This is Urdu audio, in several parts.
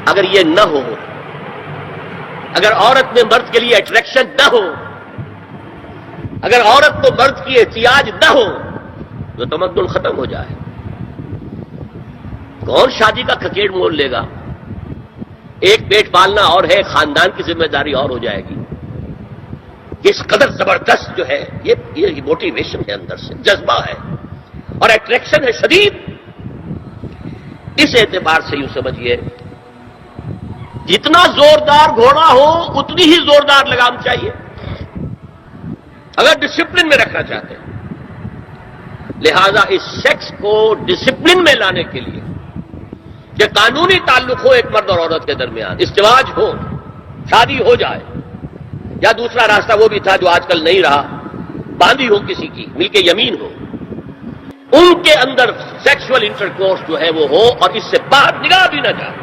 اگر یہ نہ ہو، اگر عورت میں مرد کے لیے اٹریکشن نہ ہو، اگر عورت کو مرد کی احتیاج نہ ہو تو تمدن ختم ہو جائے۔ کون شادی کا کھکیڑ مول لے گا؟ ایک پیٹ پالنا اور ہے، خاندان کی ذمہ داری اور ہو جائے گی۔ اس قدر زبردست جو ہے یہ موٹیویشن ہے، اندر سے جذبہ ہے اور اٹریکشن ہے شدید۔ اس اعتبار سے یوں سمجھیے جتنا زوردار گھوڑا ہو اتنی ہی زوردار لگام چاہیے اگر ڈسپلن میں رکھنا چاہتے ہیں۔ لہذا اس سیکس کو ڈسپلن میں لانے کے لیے کہ قانونی تعلق ہو ایک مرد اور عورت کے درمیان، ازدواج ہو، شادی ہو جائے، یا دوسرا راستہ وہ بھی تھا جو آج کل نہیں رہا، باندھی ہو کسی کی، مل کے یمین ہو، ان کے اندر سیکشول انٹرکورس جو ہے وہ ہو اور اس سے باہر نگاہ بھی نہ جائے۔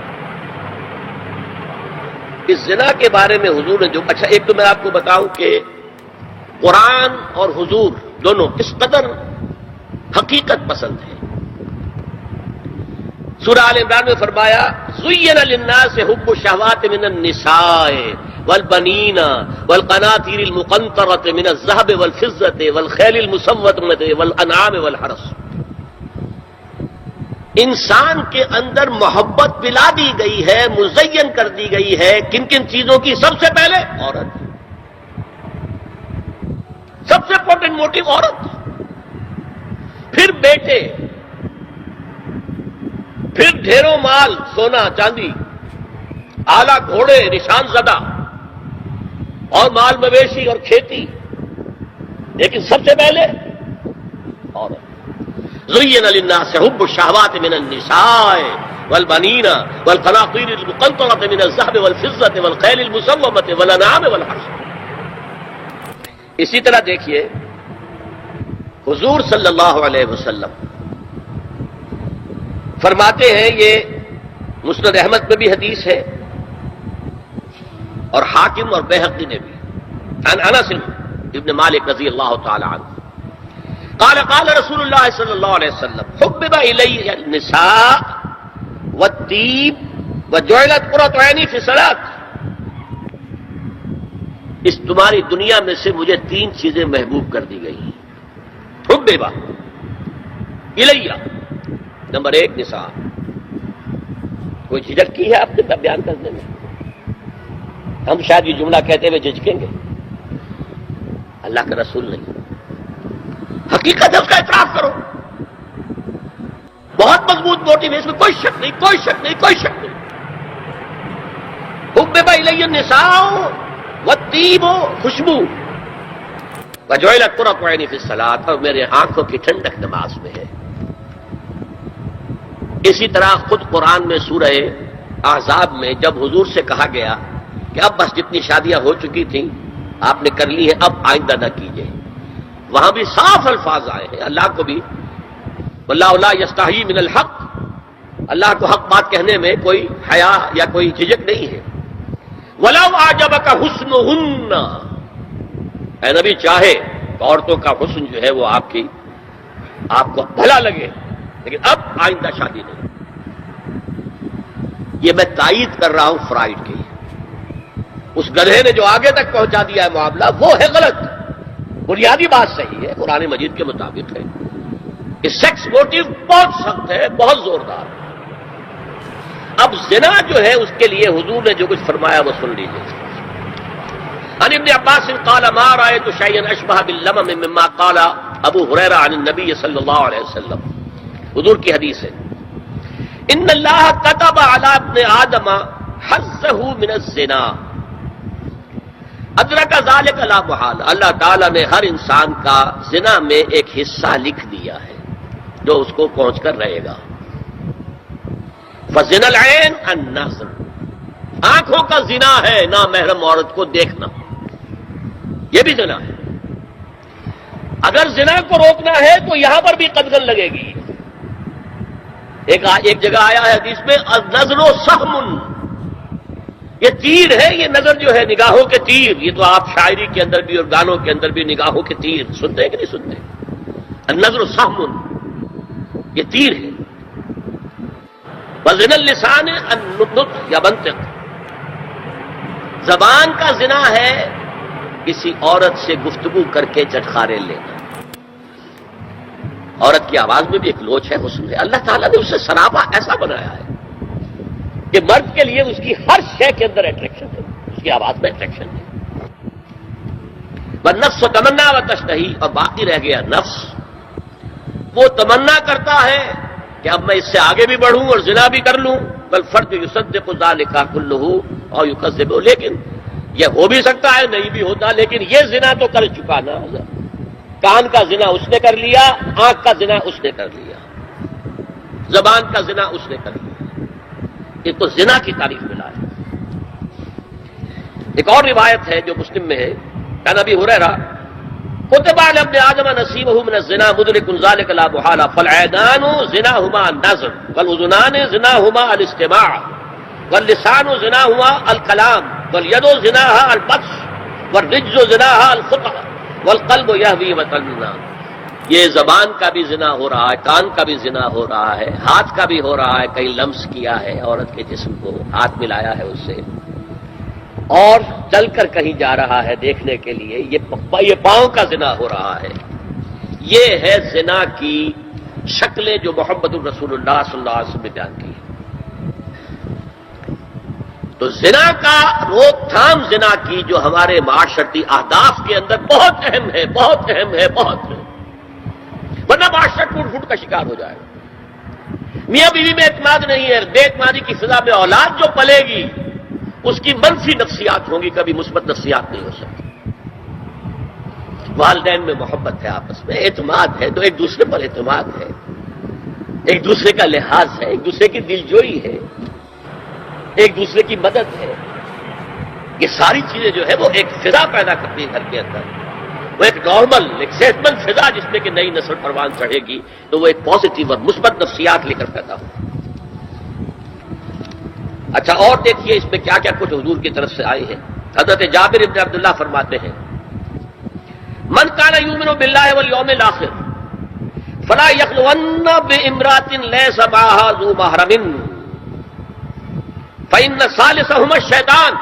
اس زنا کے بارے میں حضور نے جو اچھا، ایک تو میں آپ کو بتاؤں کہ قرآن اور حضور دونوں کس قدر حقیقت پسند ہیں۔ سورہ آل عمران میں فرمایا زُيِّنَ لِلنَّاسِ حُبُّ الشَّهَوَاتِ مِنَ النِّسَاءِ وَالْبَنِينَ وَالْقَنَاطِيرِ الْمُقَنطَرَةِ مِنَ الذَّهَبِ وَالْفِضَّةِ وَالْخَيْلِ الْمُسَوَّمَةِ وَالْأَنْعَامِ وَالْحَرْثِ۔ انسان کے اندر محبت پلا دی گئی ہے، مزین کر دی گئی ہے کن کن چیزوں کی؟ سب سے پہلے عورت، سب سے امپورٹنٹ موٹیو عورت، پھر بیٹے، پھر ڈھیروں مال، سونا چاندی، آلہ گھوڑے، نشان زدہ، اور مال مویشی اور کھیتی، لیکن سب سے پہلے عورت۔ زُيِّنَ لِلنَّاسِ حُبُّ الشَّهَوَاتِ مِنَ النِّسَاءِ وَالْبَنِينَ وَالْقَنَاطِيرِ الْمُقَنطَرَةِ مِنَ الذَّهَبِ وَالْفِضَّةِ وَالْخَيْلِ الْمُسَوَّمَةِ وَالْأَنْعَامِ وَالْحَرْثِ۔ اسی طرح دیکھیے حضور صلی اللہ علیہ وسلم فرماتے ہیں، یہ مسند احمد میں بھی حدیث ہے اور حاکم اور بیہقی نے بھی، عن انس ابن مالک رضی اللہ تعالی عنہ قال قال رسول اللہ صلی اللہ علیہ وسلم حبب الی النساء والطیب وجعلت قرۃ عینی فی الصلاۃ۔ اس تمہاری دنیا میں سے مجھے تین چیزیں محبوب کر دی گئی ہیں۔ حبب الی، نمبر ایک نساء۔ کوئی جھجک کی ہے آپ نے بیان کرنے میں؟ ہم شاید یہ جملہ کہتے ہوئے جھجکیں گے، اللہ کا رسول نہیں، حقیقت ہے اس کا اعتراف کرو۔ بہت مضبوط موٹیو ہے، اس میں کوئی شک نہیں، کوئی شک نہیں، کوئی شک نہیں۔ حبب الی النساء والطیب، خوشبو، وجعلت قرۃ عینی فی الصلاۃ، اور میرے آنکھوں کی ٹھنڈک نماز میں ہے۔ اسی طرح خود قرآن میں سورہ احزاب میں جب حضور سے کہا گیا کہ اب بس جتنی شادیاں ہو چکی تھیں آپ نے کر لی ہیں، اب آئندہ نہ کیجیے، وہاں بھی صاف الفاظ آئے ہیں، اللہ کو بھی واللہ لا یستحیی من الحق، اللہ کو حق بات کہنے میں کوئی حیا یا کوئی جھجک نہیں ہے۔ وَلَوْ أَعْجَبَكَ حُسْنُهُنَّ، اے نبی چاہے عورتوں کا حسن جو ہے وہ آپ کو بھلا لگے، لیکن اب آئندہ شادی نہیں۔ یہ میں تائید کر رہا ہوں فرائڈ کی، اس گدھے نے جو آگے تک پہنچا دیا ہے معاملہ وہ ہے غلط، بنیادی بات صحیح ہے، قرآن مجید کے مطابق ہے۔ یہ سیکس موٹیو بہت سخت ہے، بہت زوردار ہے۔ اب زنا جو ہے اس کے لیے حضور نے جو کچھ فرمایا وہ سن لیجیے۔ عن ابن عباس قال ما رأيت شيئا اشبه باللمم مما قال ابو هريرة عن النبي صلی اللہ علیہ وسلم۔ حضور کی حدیث ہے، ان اللہ كتب على ابن آدم حظه من الزنا ادرک ذلك لا محالہ، اللہ تعالیٰ نے ہر انسان کا زنا میں ایک حصہ لکھ دیا ہے جو اس کو پہنچ کر رہے گا۔ فزنا العین النظر، آنکھوں کا زنا ہے نامحرم عورت کو دیکھنا، یہ بھی زنا ہے۔ اگر زنا کو روکنا ہے تو یہاں پر بھی قدغن لگے گی۔ ایک جگہ آیا ہے حدیث میں النظر سہم، یہ تیر ہے، یہ نظر جو ہے نگاہوں کے تیر، یہ تو آپ شاعری کے اندر بھی اور گانوں کے اندر بھی نگاہوں کے تیر سنتے ہیں کہ نہیں سنتے؟ النظر سہم، یہ تیر ہے۔ وزنا اللسان النطق یا منطق، زبان کا زنا ہے کسی عورت سے گفتگو کر کے چٹخارے لینا. عورت کی آواز میں بھی ایک لوچ ہے، حسن ہے. اللہ تعالیٰ نے اسے سراپا ایسا بنایا ہے کہ مرد کے لیے اس کی ہر شے کے اندر اٹریکشن ہے، اس کی آواز میں اٹریکشن ہے. والنفس تمنا و تشتہی، اور باقی رہ گیا نفس، وہ تمنا کرتا ہے کہ اب میں اس سے آگے بھی بڑھوں اور زنا بھی کر لوں. بل فرد یصدق ذلک کلہ اور یکذب، لیکن یہ ہو بھی سکتا ہے نہیں بھی ہوتا، لیکن یہ زنا تو کر چکا نا. کان کا زنا اس نے کر لیا، آنکھ کا زنا اس نے کر لیا، زبان کا زنا اس نے کر لیا. یہ تو زنا کی تعریف ملا ہے. ایک اور روایت ہے جو مسلم میں ہے، کان ابی ہریرہ کتب علی ابن آدم نصیبہ من الزنا مدرک ذلک لا محالہ فالعینان زناہما النظر والاذنان زناہما الاستماع واللسان زناہما الکلام والید زناہا البطش والرجز زناہا الخطأ والقلب یہوی وطننا. یہ زبان کا بھی زنا ہو رہا ہے، کان کا بھی زنا ہو رہا ہے، ہاتھ کا بھی ہو رہا ہے. کہیں لمس کیا ہے عورت کے جسم کو، ہاتھ ملایا ہے اس سے، اور چل کر کہیں جا رہا ہے دیکھنے کے لیے، یہ پاؤں کا زنا ہو رہا ہے. یہ ہے زنا کی شکلیں جو محمد الرسول اللہ صلی اللہ علیہ وسلم نے بیان کی. تو زنا کا روک تھام زنا کی جو ہمارے معاشرتی اہداف کے اندر بہت اہم ہے، بہت اہم ہے، بہت ہے. ورنہ معاشرہ ٹوٹ پھوٹ کا شکار ہو جائے گا. میاں بیوی میں اعتماد نہیں ہے، بے اعتمادی کی فضا میں اولاد جو پلے گی اس کی منفی نفسیات ہوں گی، کبھی مثبت نفسیات نہیں ہو سکتی. والدین میں محبت ہے، آپس میں اعتماد ہے، تو ایک دوسرے پر اعتماد ہے، ایک دوسرے کا لحاظ ہے، ایک دوسرے کی دلجوئی ہے، ایک دوسرے کی مدد ہے. یہ ساری چیزیں جو ہے وہ ایک فضا پیدا کرتی ہے گھر کے اندر. وہ ایک نارمل، ایک صحت مند فضا جس میں کہ نئی نسل پروان چڑھے گی تو وہ ایک پازیٹیو اور مثبت نفسیات لے کر پیدا ہو. اچھا، اور دیکھیے اس میں کیا کیا کچھ حضور کی طرف سے آئے ہیں. حضرت جابر بن عبداللہ فرماتے ہیں من کان یؤمن باللہ والیوم الآخر فلا یخلون بامرأۃ لیس معها ذو محرم فإن ثالثهما الشیطان.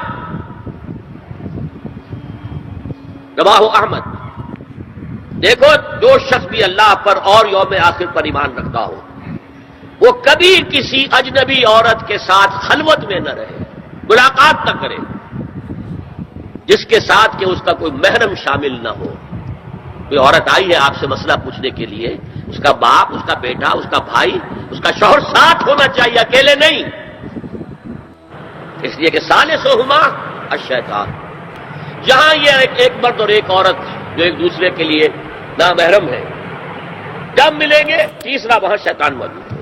رواہ احمد. دیکھو، جو شخص بھی اللہ پر اور یوم آخر پر ایمان رکھتا ہو وہ کبھی کسی اجنبی عورت کے ساتھ خلوت میں نہ رہے، ملاقات نہ کرے جس کے ساتھ کہ اس کا کوئی محرم شامل نہ ہو. کوئی عورت آئی ہے آپ سے مسئلہ پوچھنے کے لیے، اس کا باپ، اس کا بیٹا، اس کا بھائی، اس کا شوہر ساتھ ہونا چاہیے، اکیلے نہیں. اس لیے کہ ثالثہما الشیطان. جہاں یہ ایک مرد اور ایک عورت جو ایک دوسرے کے لیے نامحرم ہے، جب ملیں گے تیسرا وہاں شیطان موجود ہے.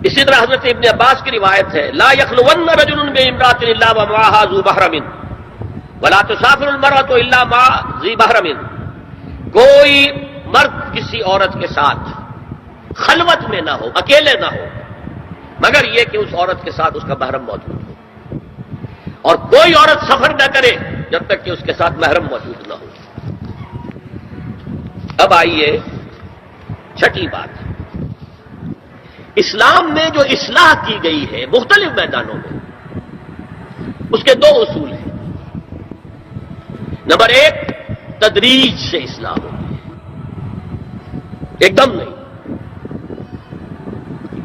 اسی طرح حضرت ابن عباس کی روایت ہے لا یخلون رجل بامرأۃ الا ومعها ذو محرم ولا تسافر المرأة الا مع ذی محرم. کوئی مرد کسی عورت کے ساتھ خلوت میں نہ ہو، اکیلے نہ ہو، مگر یہ کہ اس عورت کے ساتھ اس کا محرم موجود ہو. اور کوئی عورت سفر نہ کرے جب تک کہ اس کے ساتھ محرم موجود نہ ہو. اب آئیے چھٹی بات. اسلام میں جو اصلاح کی گئی ہے مختلف میدانوں میں، اس کے دو اصول ہیں. نمبر ایک، تدریج سے اصلاح ہوتی ہے، ایک دم نہیں.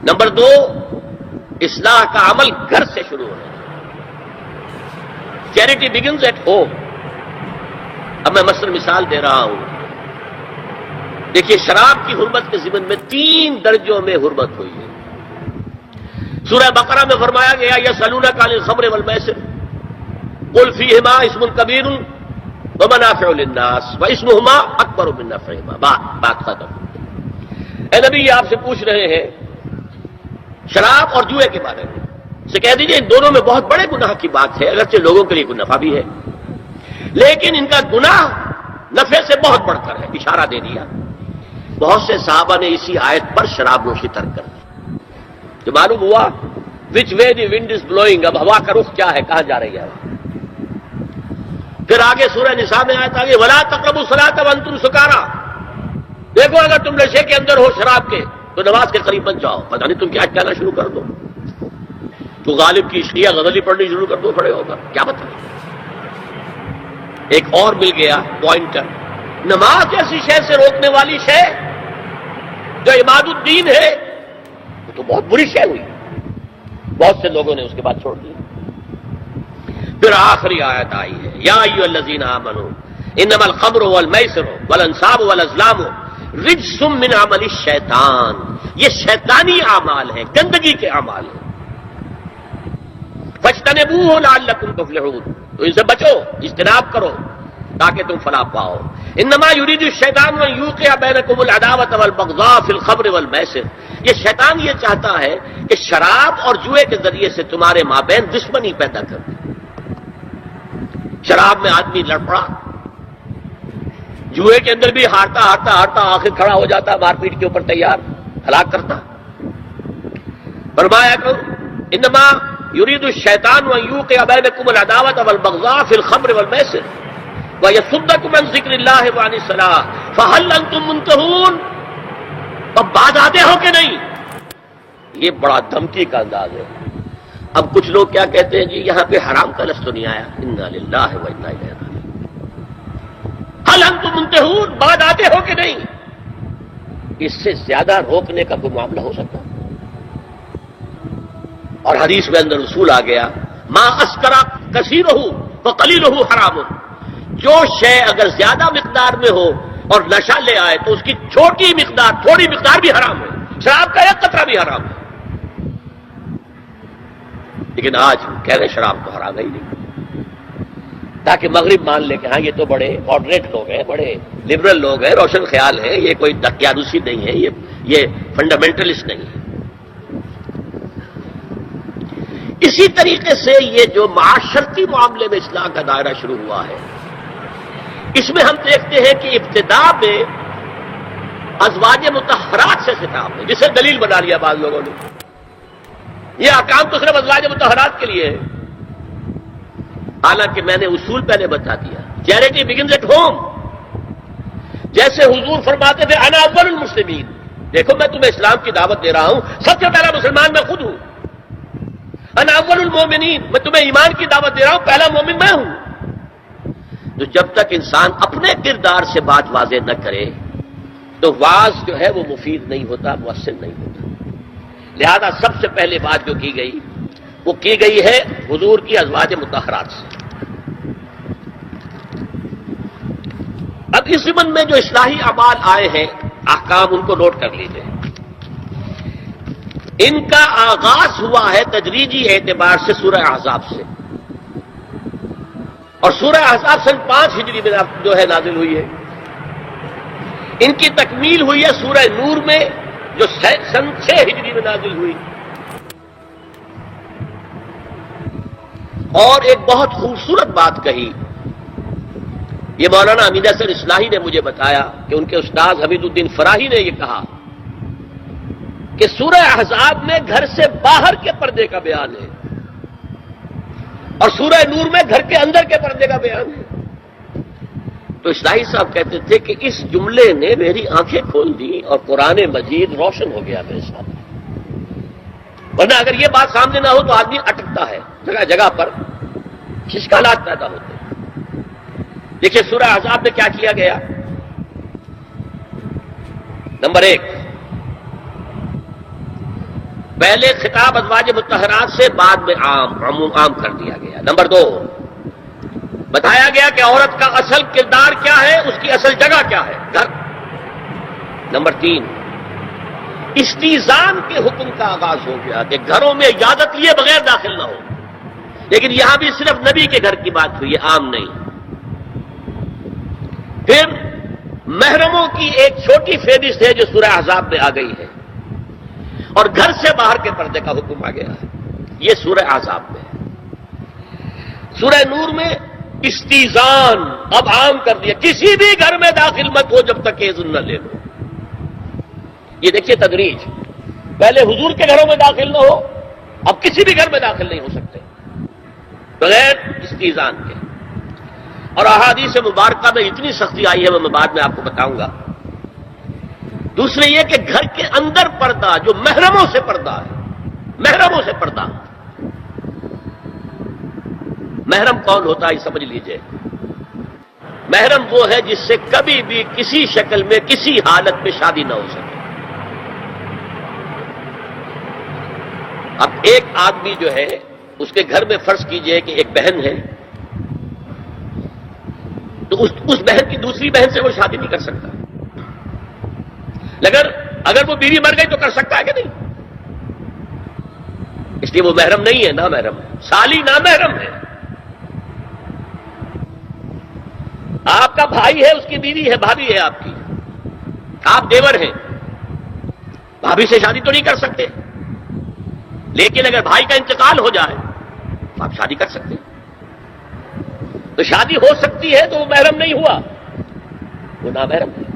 نمبر دو، اصلاح کا عمل گھر سے شروع ہونا چاہیے. Charity begins at home. اب میں مثال دے رہا ہوں. دیکھیے، شراب کی حرمت کے ضمن میں 3 درجوں میں حرمت ہوئی ہے. سورہ بقرہ میں فرمایا گیا یسألونک عن الخمر والمیسر قل فیہما اسم کبیر ومنافع للناس واسمہما اکبر من نفعہما. بات ختم. اے نبی، یہ آپ سے پوچھ رہے ہیں شراب اور جوئے کے بارے میں، سے کہہ دیجئے ان دونوں میں بہت بڑے گناہ کی بات ہے. اگرچہ لوگوں کے لیے کوئی نفع بھی ہے، لیکن ان کا گناہ نفع سے بہت بڑھ کر ہے. اشارہ دے دیا. بہت سے صحابہ نے اسی آیت پر شراب نوشی ترک کر دی. جو معلوم ہوا وچ وے دی ونڈ از بلوئنگ، اب ہوا کا رخ کیا ہے، کہاں جا رہی ہے. پھر آگے سورہ نساء میں آیت آگے ولا تقربوا الصلاۃ وانتم سکارى. دیکھو، اگر تم نشے کے اندر ہو شراب کے تو نماز کے قریب بن جاؤ، پتہ نہیں تم کیا کہنا شروع کر دو، تو غالب کی عشقیہ غزلی پڑھنی شروع کر دو کھڑے ہو کر، کیا مطلب؟ ایک اور مل گیا پوائنٹر، نماز جیسی شے سے روکنے والی شے جو عماد الدین ہے وہ تو بہت بری شے ہوئی، بہت سے لوگوں نے اس کے بعد چھوڑ دی۔ پھر آخری آیت آئی ہے، یا ایھا الذین آمنوا انما الخمر والمیسر والانصاب والازلام رجس من عمل الشیطان، یہ شیطانی اعمال ہیں، گندگی کے اعمال ہیں، فاجتنبوہ لعلکم تفلحون، تو ان سے بچو، اجتناب کرو تاکہ تم فلاح پاؤ۔ انما یرید الشیطان ان یوقع بینکم العداوۃ والبغضاء فی الخمر والمیسر، یہ شیطان یہ چاہتا ہے کہ شراب اور جوئے کے ذریعے سے تمہارے مابین دشمنی پیدا کر دے۔ شراب میں آدمی لڑ پڑا، جوئے کے اندر بھی ہارتا ہارتا ہارتا آخر کھڑا ہو جاتا، مار پیٹ کے اوپر تیار، ہلاک کرتا۔ فرمایا کہ انما یرید الشیطان ان یوقع بینکم العداوۃ والبغضاء فی الخمر والمیسر وَيَصُدَّكُمْ عَنْ ذِكْرِ اللَّهِ وَعَنِ الصَّلَاةِ فَهَلْ أَنْتُمْ مُنْتَهُونَ، اب باز آتے ہو کہ نہیں؟ یہ بڑا دھمکی کا انداز ہے۔ اب کچھ لوگ کیا کہتے ہیں، جی یہاں پہ حرام کا لفظ تو نہیں آیا، اِنَّا لِلَّهِ وَإِنَّا إِلَيْهِ رَاجِعُونَ، هَلْ أَنْتُمْ مُنْتَهُونَ، باز آتے ہو کہ نہیں؟ اس سے زیادہ روکنے کا کوئی معاملہ ہو سکتا؟ اور حدیث میں اندر اصول آ گیا، مَا أَسْكَرَ كَثِيرُهُ فَقَلِيلُهُ حَرَامٌ، جو شے اگر زیادہ مقدار میں ہو اور نشہ لے آئے تو اس کی چھوٹی مقدار، تھوڑی مقدار بھی حرام ہے، شراب کا ایک قطرہ بھی حرام ہے۔ لیکن آج کہہ رہے شراب تو حرام ہے ہی نہیں، تاکہ مغرب مان لے کہ ہاں یہ تو بڑے ماڈریٹ لوگ ہیں، بڑے لبرل لوگ ہیں، روشن خیال ہے، یہ کوئی دقیانوسی نہیں ہے، یہ فنڈامنٹلسٹ نہیں ہے۔ اسی طریقے سے یہ جو معاشرتی معاملے میں اصلاح کا دائرہ شروع ہوا ہے، اس میں ہم دیکھتے ہیں کہ ابتدا میں ازواج مطہرات سے خطاب ہے، جسے دلیل بنا لیا بعض لوگوں نے، یہ احکام تو صرف ازواج مطہرات کے لیے ہے، حالانکہ میں نے اصول پہلے بتا دیا، چیریٹی بگنز ایٹ ہوم، جیسے حضور فرماتے تھے انا اول المسلمین، دیکھو میں تمہیں اسلام کی دعوت دے رہا ہوں، سب سے پہلا مسلمان میں خود ہوں، انا اول المومنین، میں تمہیں ایمان کی دعوت دے رہا ہوں، پہلا مومن میں ہوں۔ تو جب تک انسان اپنے کردار سے بات واضح نہ کرے تو واز جو ہے وہ مفید نہیں ہوتا، مؤثر نہیں ہوتا۔ لہذا سب سے پہلے بات جو کی گئی وہ کی گئی ہے حضور کی ازواج مطہرات سے۔ اب اس ضمن میں جو اصلاحی اعمال آئے ہیں، احکام ان کو نوٹ کر لیجیے۔ ان کا آغاز ہوا ہے تدریجی اعتبار سے سورہ احزاب سے، اور سورہ احزاب سن 5 ہجری میں جو ہے نازل ہوئی ہے۔ ان کی تکمیل ہوئی ہے سورہ نور میں جو سن 6 ہجری میں نازل ہوئی۔ اور ایک بہت خوبصورت بات کہی، یہ مولانا امین احسن اصلاحی نے مجھے بتایا کہ ان کے استاد حمید الدین فراہی نے یہ کہا کہ سورہ احزاب میں گھر سے باہر کے پردے کا بیان ہے، اور سورہ نور میں گھر کے اندر کے پردے کا بیان ہے۔ تو اصلاحی صاحب کہتے تھے کہ اس جملے نے میری آنکھیں کھول دی اور قرآن مجید روشن ہو گیا میرے سامنے، ورنہ اگر یہ بات سامنے نہ ہو تو آدمی اٹکتا ہے، جگہ جگہ پر اشکالات پیدا ہوتے ہیں۔ دیکھیے سورہ احزاب میں کیا کیا گیا۔ نمبر 1، پہلے خطاب ازواج مطہرات سے، بعد میں عام کر دیا گیا۔ نمبر 2، بتایا گیا کہ عورت کا اصل کردار کیا ہے، اس کی اصل جگہ کیا ہے، گھر۔ نمبر 3، استیزان کے حکم کا آغاز ہو گیا کہ گھروں میں اجازت لیے بغیر داخل نہ ہو، لیکن یہاں بھی صرف نبی کے گھر کی بات ہوئی ہے، عام نہیں۔ پھر محرموں کی ایک چھوٹی فہرست ہے جو سورہ احزاب میں آ گئی ہے، اور گھر سے باہر کے پردے کا حکم آ گیا ہے، یہ سورہ احزاب میں ہے۔ سورہ نور میں استیزان اب عام کر دیا، کسی بھی گھر میں داخل مت ہو جب تک اذن نہ لے لو۔ یہ دیکھیے تدریج، پہلے حضور کے گھروں میں داخل نہ ہو، اب کسی بھی گھر میں داخل نہیں ہو سکتے بغیر استیزان کے۔ اور احادیث مبارکہ میں اتنی سختی آئی ہے، وہ میں بعد میں آپ کو بتاؤں گا دوسرے یہ کہ گھر کے اندر پردہ جو محرموں سے پردہ ہے، محرموں سے پردہ. محرم کون ہوتا ہے سمجھ لیجئے. محرم وہ ہے جس سے کبھی بھی کسی شکل میں کسی حالت میں شادی نہ ہو سکے. اب ایک آدمی جو ہے اس کے گھر میں فرض کیجئے کہ ایک بہن ہے، تو اس بہن کی دوسری بہن سے وہ شادی نہیں کر سکتا. اگر وہ بیوی مر گئی تو کر سکتا ہے کہ نہیں؟ اس لیے وہ محرم نہیں ہے، نامحرم ہے. سالی نامحرم ہے. آپ کا بھائی ہے، اس کی بیوی ہے، بھابھی ہے آپ کی، آپ دیور ہیں، بھابھی سے شادی تو نہیں کر سکتے. لیکن اگر بھائی کا انتقال ہو جائے تو آپ شادی کر سکتے ہیں. تو شادی ہو سکتی ہے تو وہ محرم نہیں ہوا، وہ نامحرم ہے.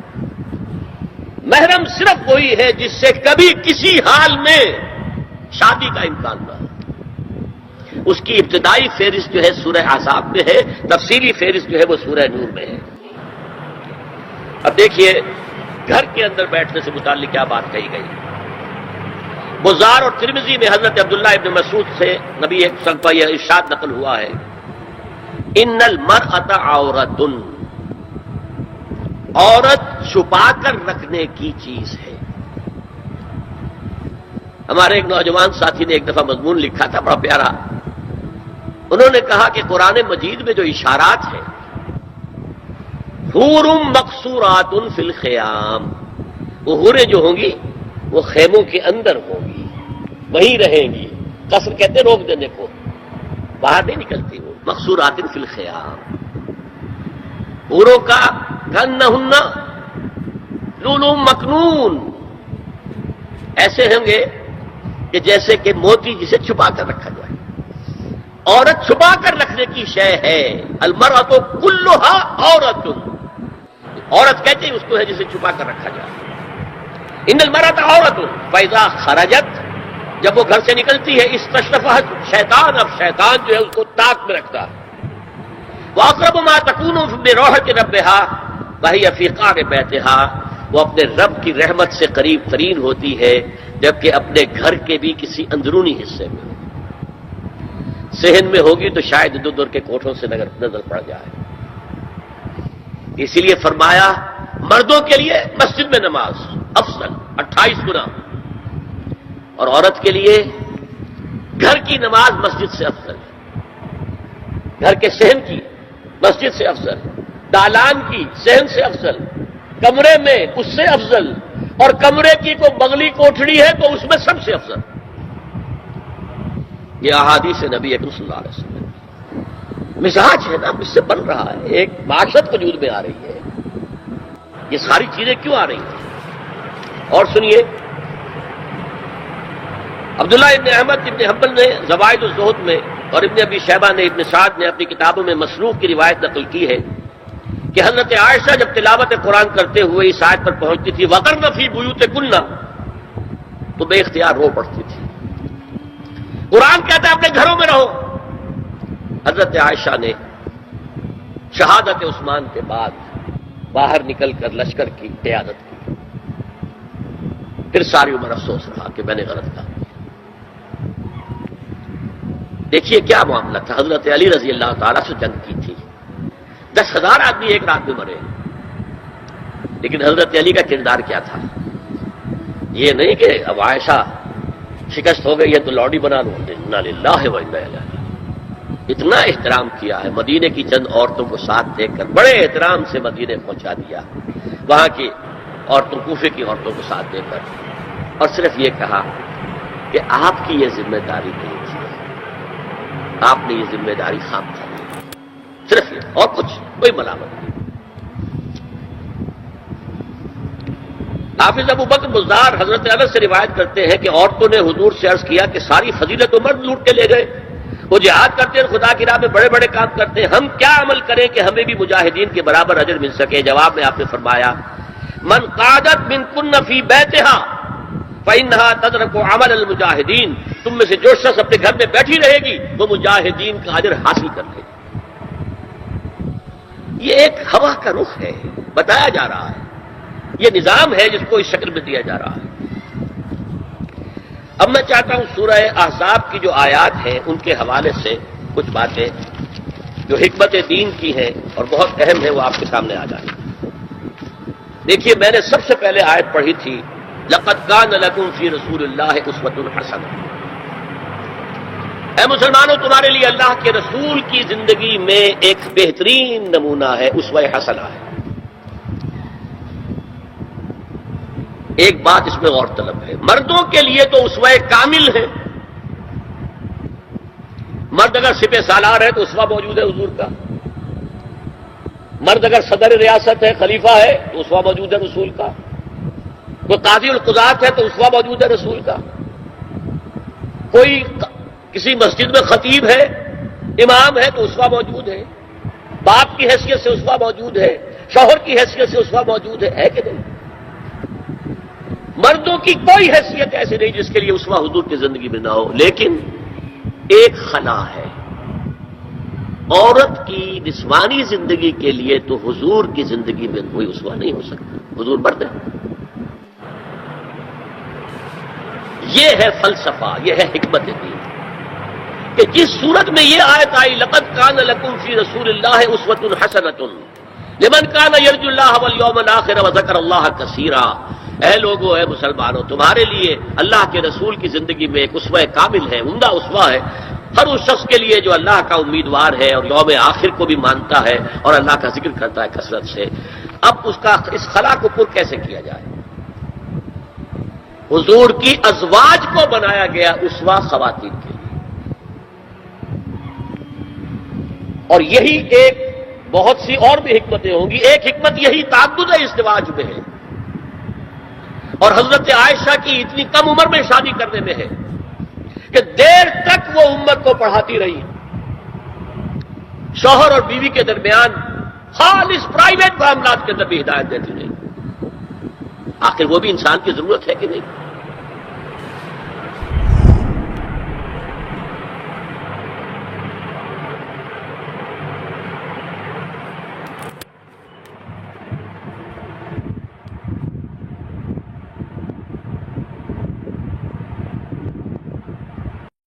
محرم صرف وہی ہے جس سے کبھی کسی حال میں شادی کا امکان نہ ہو. اس کی ابتدائی فہرست جو ہے سورہ احزاب میں ہے، تفصیلی فہرست جو ہے وہ سورہ نور میں ہے. اب دیکھیے گھر کے اندر بیٹھنے سے متعلق کیا بات کہی گئی. بزار اور ترمذی میں حضرت عبداللہ ابن مسعود سے نبی صلی اللہ علیہ وسلم یہ ارشاد نقل ہوا ہے، ان المرأۃ عورۃ، عورت چھپا کر رکھنے کی چیز ہے. ہمارے ایک نوجوان ساتھی نے ایک دفعہ مضمون لکھا تھا بڑا پیارا. انہوں نے کہا کہ قرآن مجید میں جو اشارات ہیں، حور مقصورات فی الخیام، وہ حوریں جو ہوں گی وہ خیموں کے اندر ہوں گی، وہیں رہیں گی. قصر کہتے روک دینے کو، باہر نہیں نکلتی. وہ مقصورات فی الخیام، حوروں کا کأنہن لؤلؤ مکنون، ایسے ہوں گے کہ جیسے کہ موتی جسے چھپا کر رکھا جائے. عورت چھپا کر رکھنے کی شے ہے. المرأۃ کلھا عورۃ، عورت کہتے ہیں اس کو ہے جسے چھپا کر رکھا جائے. ان المرأۃ عورۃ فاذا خرجت، جب وہ گھر سے نکلتی ہے، استشرفها شیطان، اب شیطان جو ہے اس کو طاق میں رکھتا ہے. واقرب ما تکون بروحۃ ربها وهي فی قعر بیتها، وہ اپنے رب کی رحمت سے قریب ترین ہوتی ہے جبکہ اپنے گھر کے بھی کسی اندرونی حصے میں. صحن میں ہوگی تو شاید ادھر ادھر کے کوٹھوں سے نظر پڑ جائے. اسی لیے فرمایا مردوں کے لیے مسجد میں نماز افضل 28 گنا، اور عورت کے لیے گھر کی نماز مسجد سے افضل، گھر کے صحن کی مسجد سے افضل، دالان کی صحن سے افضل، کمرے میں اس سے افضل، اور کمرے کی کوئی بغلی کوٹھڑی ہے تو اس میں سب سے افضل. یہ احادیث نبی اکرم صلی اللہ علیہ وسلم. مزاج ہے نا، اس سے بن رہا ہے، ایک معاشرت وجود میں آ رہی ہے. یہ ساری چیزیں کیوں آ رہی ہیں؟ اور سنیے، عبداللہ ابن احمد ابن حنبل نے زوائد الزہد میں اور ابن ابی شیبہ نے ابن سعد نے اپنی کتابوں میں مسروق کی روایت نقل کی ہے کہ حضرت عائشہ جب تلاوت قرآن کرتے ہوئے اس آیت پر پہنچتی تھی وقرن فی بیوتکن، تو بے اختیار رو پڑتی تھی. قرآن کہتا ہے اپنے گھروں میں رہو. حضرت عائشہ نے شہادت عثمان کے بعد باہر نکل کر لشکر کی قیادت کی. پھر ساری عمر افسوس رہا کہ میں نے غلط کہا. دیکھیے کیا معاملہ تھا. حضرت علی رضی اللہ تعالیٰ سے جنگ کی تھی، 10,000 آدمی ایک رات میں مرے. لیکن حضرت علی کا کردار کیا تھا؟ یہ نہیں کہ اب عائشہ شکست ہو گئی ہے تو لوڈی بنا لو. انا للہ و انا الیہ راجعون. اتنا احترام کیا ہے، مدینے کی چند عورتوں کو ساتھ دے کر بڑے احترام سے مدینے پہنچا دیا، وہاں کی عورتوں، کوفے کی عورتوں کو ساتھ دے کر، اور صرف یہ کہا کہ آپ کی یہ ذمہ داری نہیں تھی، آپ نے یہ ذمہ داری خام کر لی. صرف یہ، اور کچھ کوئی ملامت نہیں. حافظ ابو بکر بزار حضرت انس سے روایت کرتے ہیں کہ عورتوں نے حضور سے عرض کیا کہ ساری فضیلت و مرد لوٹ کے لے گئے. وہ جہاد کرتے ہیں، خدا کی راہ میں بڑے بڑے کام کرتے ہیں، ہم کیا عمل کریں کہ ہمیں بھی مجاہدین کے برابر اجر مل سکے؟ جواب میں آپ نے فرمایا من قعدت منکن فی بیتہا فإنہا تدرک عمل المجاہدین، تم میں سے جو شخص اپنے گھر میں بیٹھی رہے گی وہ مجاہدین کا اجر حاصل کر لے گی. یہ ایک ہوا کا رخ ہے، بتایا جا رہا ہے. یہ نظام ہے جس کو اس شکل میں دیا جا رہا ہے۔ اب میں چاہتا ہوں سورہ احزاب کی جو آیات ہیں ان کے حوالے سے کچھ باتیں جو حکمت دین کی ہیں اور بہت اہم ہیں وہ آپ کے سامنے آ جائیں۔ دیکھیے میں نے سب سے پہلے آیت پڑھی تھی لقد کان لکم فی رسول اللہ اسوۃ حسنہ۔ اے مسلمانوں تمہارے لیے اللہ کے رسول کی زندگی میں ایک بہترین نمونہ ہے، اسوہ حسنہ ہے۔ ایک بات اس میں غور طلب ہے، مردوں کے لیے تو اسوہ کامل ہے، مرد اگر سپہ سالار ہے تو اسوہ موجود ہے حضور کا، مرد اگر صدر ریاست ہے خلیفہ ہے تو اسوہ موجود ہے رسول کا، کوئی قاضی القضات ہے تو اسوہ موجود ہے رسول کا، کوئی کسی مسجد میں خطیب ہے امام ہے تو اسوہ موجود ہے، باپ کی حیثیت سے اسوہ موجود ہے، شوہر کی حیثیت سے اسوہ موجود ہے کہ نہیں؟ مردوں کی کوئی حیثیت ایسی نہیں جس کے لیے اسوہ حضور کی زندگی میں نہ ہو، لیکن ایک خلا ہے، عورت کی جسمانی زندگی کے لیے تو حضور کی زندگی میں کوئی اسوہ نہیں ہو سکتا، حضور مرد ہے۔ یہ ہے فلسفہ، یہ ہے حکمت دین کہ جس صورت میں یہ آیت آئی لقد کان لکم فی رسول اللہ اسوۃ حسنۃ لمن کان یرجو اللہ والیوم الآخر وذکر اللہ کثیرا، اے لوگو اے مسلمانوں تمہارے لیے اللہ کے رسول کی زندگی میں ایک اسوہ کامل ہے، عمدہ اسوہ ہے ہر اس شخص کے لیے جو اللہ کا امیدوار ہے اور یوم آخر کو بھی مانتا ہے اور اللہ کا ذکر کرتا ہے کثرت سے۔ اب اس خلا کو پر کیسے کیا جائے؟ حضور کی ازواج کو بنایا گیا اسوہ خواتین کے لیے، اور یہی ایک بہت سی اور بھی حکمتیں ہوں گی۔ ایک حکمت یہی تعدد ازدواج میں ہے، اور حضرت عائشہ کی اتنی کم عمر میں شادی کرنے میں ہے کہ دیر تک وہ امت کو پڑھاتی رہی، شوہر اور بیوی کے درمیان خالص پرائیویٹ معاملات کے اندر بھی ہدایت دیتی رہی۔ آخر وہ بھی انسان کی ضرورت ہے کہ نہیں؟